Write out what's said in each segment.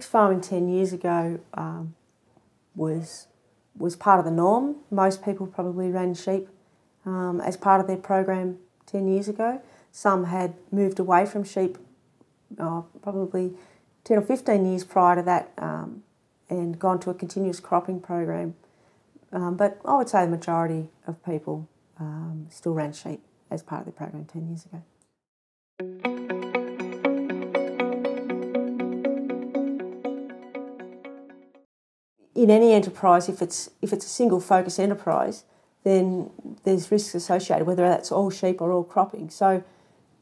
farming 10 years ago was part of the norm. Most people probably ran sheep as part of their program 10 years ago. Some had moved away from sheep probably 10 or 15 years prior to that and gone to a continuous cropping program. But I would say the majority of people still ran sheep as part of their program 10 years ago. In any enterprise, if it's a single focus enterprise, then there's risks associated, whether that's all sheep or all cropping. So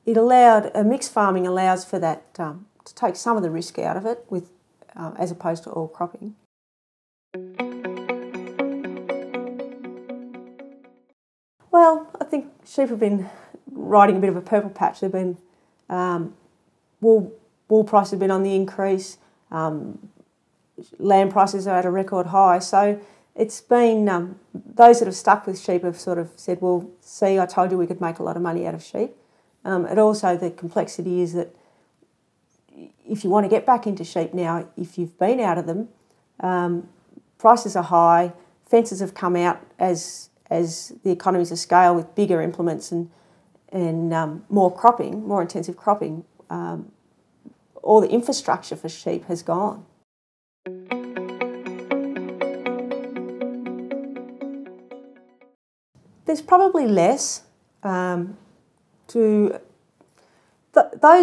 mixed farming allows for that to take some of the risk out of it, as opposed to all cropping. Well, I think sheep have been riding a bit of a purple patch. They've been wool prices have been on the increase. Lamb prices are at a record high, so it's been those that have stuck with sheep have sort of said, well, see, I told you we could make a lot of money out of sheep. And also the complexity is that if you want to get back into sheep now, if you've been out of them, prices are high, fences have come out as the economies of scale with bigger implements and more cropping, more intensive cropping, all the infrastructure for sheep has gone. There's probably less those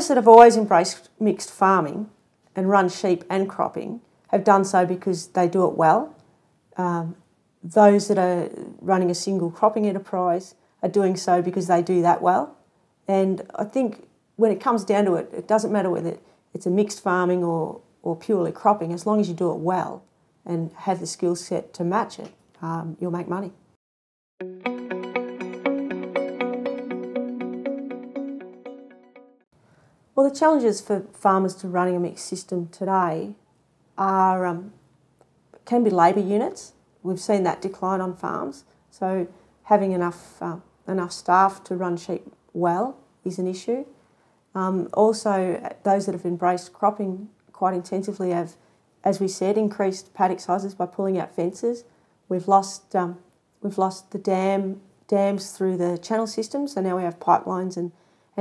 that have always embraced mixed farming and run sheep and cropping have done so because they do it well. Those that are running a single cropping enterprise are doing so because they do that well. And I think when it comes down to it, it doesn't matter whether it's a mixed farming or purely cropping, as long as you do it well and have the skill set to match it, you'll make money. Well, the challenges for farmers to running a mixed system today can be labour units. We've seen that decline on farms, so having enough staff to run sheep well is an issue. Also, those that have embraced cropping quite intensively have, as we said, increased paddock sizes by pulling out fences. We've lost the dams through the channel system, so now we have pipelines and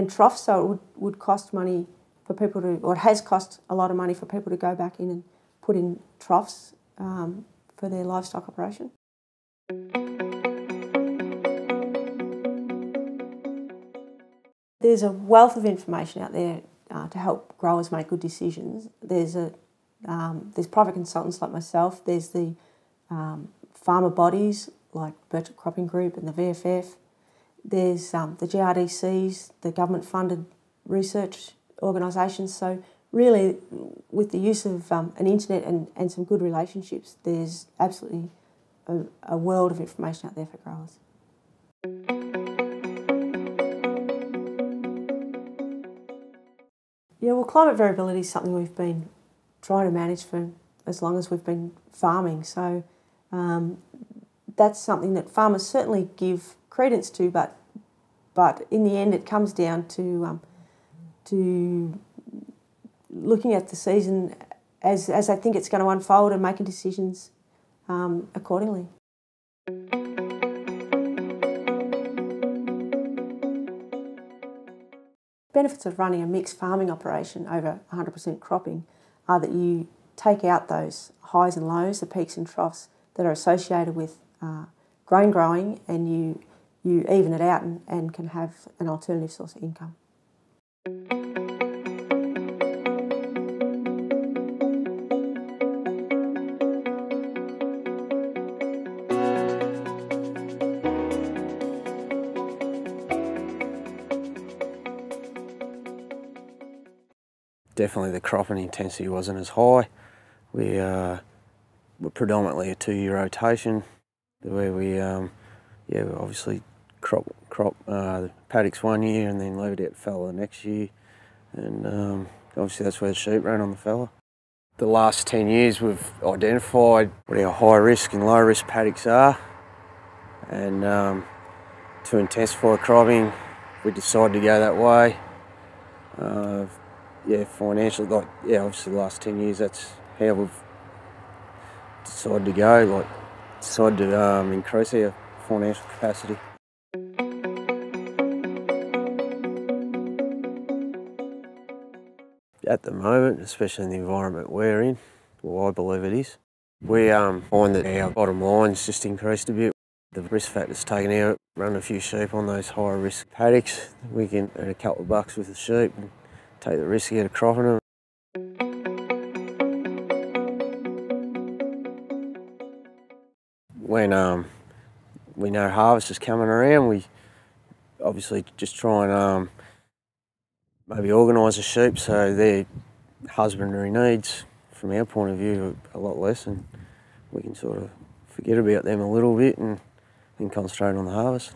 troughs, so it would cost money for people to, or it has cost a lot of money for people to go back in and put in troughs for their livestock operation. There's a wealth of information out there to help growers make good decisions. There's private consultants like myself. There's the farmer bodies like Birchip Cropping Group and the VFF. There's the GRDCs, the government-funded research organisations. So really, with the use of an internet and some good relationships, there's absolutely a world of information out there for growers. Yeah, well, climate variability is something we've been trying to manage for as long as we've been farming. So that's something that farmers certainly give credence to, but in the end it comes down to looking at the season as they think it's going to unfold and making decisions accordingly. Benefits of running a mixed farming operation over 100% cropping are that you take out those highs and lows, the peaks and troughs that are associated with grain growing, and you even it out and can have an alternative source of income. Definitely the cropping intensity wasn't as high. We were predominantly a 2-year rotation, where we obviously crop the paddocks 1 year and then leave it out fallow the next year, and obviously that's where the sheep ran on the fallow. The last 10 years we've identified what our high risk and low risk paddocks are, and to intensify cropping we decided to go that way. Financially, obviously the last 10 years that's how we've decided to go, like decided to increase our financial capacity. At the moment, especially in the environment we're in, well, I believe it is, we find that our bottom line's just increased a bit. The risk factor's taken out, run a few sheep on those higher risk paddocks. We can earn a couple of bucks with the sheep and take the risk out of cropping them. When we know harvest is coming around, we obviously just try and maybe organise the sheep so their husbandry needs, from our point of view, are a lot less, and we can sort of forget about them a little bit and concentrate on the harvest.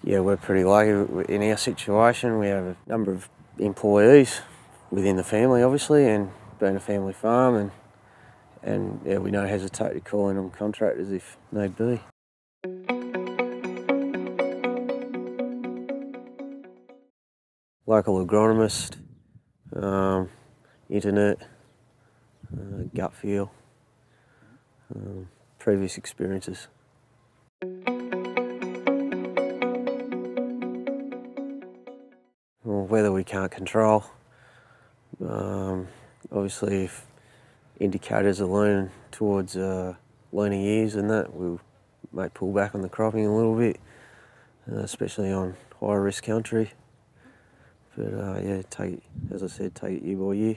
Yeah, we're pretty lucky in our situation. We have a number of employees within the family, obviously, and being a family farm, and yeah, we don't hesitate to call in on contractors if need be. Local agronomist, internet, gut feel, previous experiences. Well, weather we can't control. Obviously, if indicators are leaning towards leaning years and that, we might pull back on the cropping a little bit, especially on higher risk country. But yeah, as I said, take it year by year.